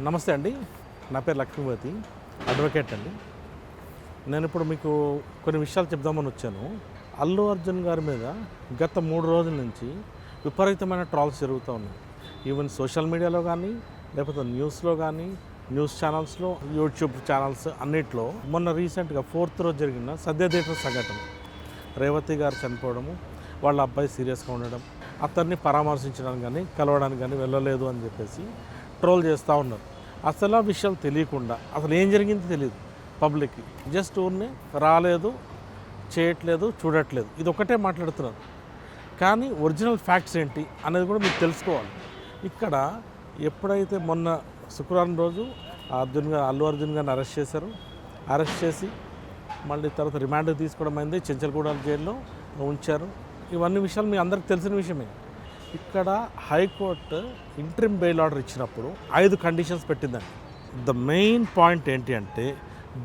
నమస్తే అండి. నా పేరు లక్ష్మీపతి, అడ్వకేట్ అండి. నేను ఇప్పుడు మీకు కొన్ని విషయాలు చెప్దామని వచ్చాను. అల్లు అర్జున్ గారి మీద గత 3 రోజుల నుంచి విపరీతమైన ట్రాల్స్ జరుగుతూ ఉన్నాయి. ఈవెన్ సోషల్ మీడియాలో కానీ, లేకపోతే న్యూస్లో కానీ, న్యూస్ ఛానల్స్లో, యూట్యూబ్ ఛానల్స్ అన్నిట్లో మొన్న రీసెంట్గా 4th రోజు జరిగిన సత్యదేవ సంఘటన, రేవతి గారు చనిపోవడము, వాళ్ళ అబ్బాయి సీరియస్గా ఉండడం, అతన్ని పరామర్శించడానికి కానీ కలవడానికి కానీ వెళ్ళలేదు అని చెప్పేసి ట్రోల్ చేస్తూ ఉన్నారు. అసలు ఆ విషయాలు తెలియకుండా అసలు ఏం జరిగింది తెలియదు పబ్లిక్కి. జస్ట్ ఊరిని రాలేదు, చేయట్లేదు, చూడట్లేదు, ఇది ఒకటే మాట్లాడుతున్నారు. కానీ ఒరిజినల్ ఫ్యాక్ట్స్ ఏంటి అనేది కూడా మీకు తెలుసుకోవాలి. ఇక్కడ ఎప్పుడైతే మొన్న శుక్రవారం రోజు అల్లు అర్జున్ గారిని అరెస్ట్ చేశారు. అరెస్ట్ చేసి మళ్ళీ తర్వాత రిమాండ్ తీసుకోవడం అయింది, చెంచల్గూడ జైల్లో ఉంచారు. ఇవన్నీ విషయాలు మీ అందరికి తెలిసిన విషయమే. ఇక్కడ హైకోర్టు ఇంట్రిమ్ బెయిల్ ఆర్డర్ ఇచ్చినప్పుడు 5 కండిషన్స్ పెట్టిందండి. ద మెయిన్ పాయింట్ ఏంటి అంటే,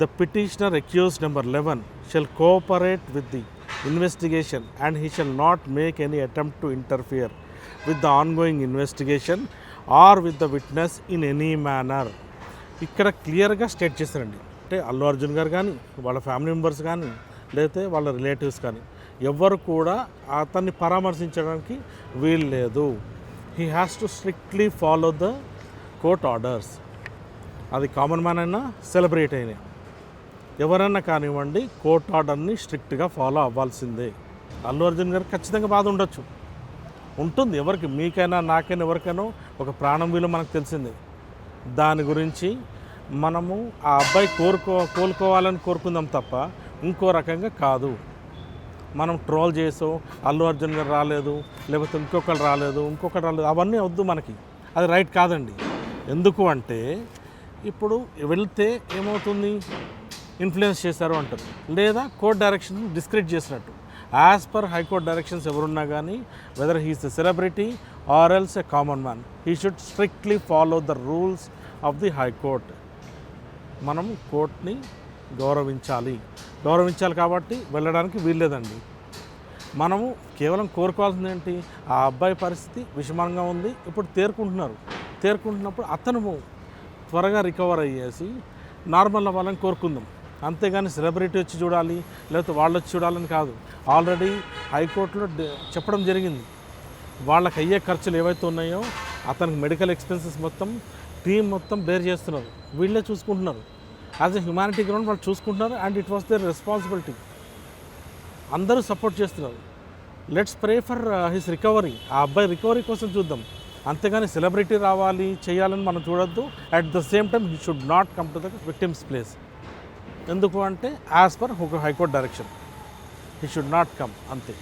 the petitioner accused number 11 shall cooperate with the investigation and he shall not make any attempt to interfere with the ongoing investigation or with the witness in any manner. ఇక్కడ క్లియర్గా state చేశారండి. అంటే అల్లు అర్జున్ గారు కానీ, వాళ్ళ family members కానీ, లేకపోతే వాళ్ళ రిలేటివ్స్ కానీ ఎవ్వరు కూడా అతన్ని పరామర్శించడానికి వీలు లేదు. He has to strictly follow the court orders. అది కామన్ మ్యాన్ అయినా, సెలబ్రిటీ అయినా, ఎవరైనా కానివ్వండి, కోర్ట్ ఆర్డర్ని స్ట్రిక్ట్గా ఫాలో అవ్వాల్సిందే. అల్లు అర్జున్ గారికి ఖచ్చితంగా బాధ ఉంటుంది. ఎవరికి, మీకైనా, నాకైనా, ఎవరికైనా ఒక ప్రాణం విలువ మనకు తెలిసిందే. దాని గురించి మనము ఆ అబ్బాయి కోలుకోవాలని కోరుకుందాం తప్ప ఇంకో రకంగా కాదు. మనం ట్రోల్ చేసో అల్లు అర్జున్ గారు రాలేదు, లేకపోతే ఇంకొకరు రాలేదు, అవన్నీ వద్దు మనకి. అది రైట్ కాదండి. ఎందుకు అంటే ఇప్పుడు వెళ్తే ఏమవుతుంది, ఇన్ఫ్లుయెన్స్ చేశారు అంటారు, లేదా కోర్ట్ డైరెక్షన్ డిస్క్రెడిట్ చేసినట్టు. యాజ్ పర్ హైకోర్ట్ డైరెక్షన్స్ ఎవరున్నా కానీ, weather he's a celebrity or else a common man, he should strictly follow the rules of the high court. మనం కోర్ట్ని గౌరవించాలి కాబట్టి వెళ్ళడానికి వీల్లేదండి. మనము కేవలం కోరుకోవాల్సింది ఏంటి, ఆ అబ్బాయి పరిస్థితి విషమంగా ఉంది, ఇప్పుడు తేరుకుంటున్నప్పుడు అతను త్వరగా రికవర్ అయ్యేసి నార్మల్ అవ్వాలని కోరుకుందాం. అంతేగాని సెలబ్రిటీ వచ్చి చూడాలి, లేకపోతే వాళ్ళు వచ్చి చూడాలని కాదు. ఆల్రెడీ హైకోర్టులో చెప్పడం జరిగింది, వాళ్ళకి అయ్యే ఖర్చులు ఏవైతే ఉన్నాయో అతనికి మెడికల్ ఎక్స్పెన్సెస్ మొత్తం టీం మొత్తం బేర్ చేస్తున్నారు, వీళ్ళే చూసుకుంటున్నారు. యాజ్ ఎ హ్యుమానిటీ గ్రౌండ్ వాళ్ళు చూసుకుంటున్నారు. And it was there responsibility. అందరూ సపోర్ట్ చేస్తున్నారు. Let's pray for his recovery. ఆ అబ్బాయి రికవరీ కోసం చూద్దాం. అంతేగాని సెలబ్రిటీ రావాలి, చేయాలని మనం చూడొద్దు. At the same time he should not come to the victims place. ఎందుకు అంటే as per high court direction he should not come, అంతే.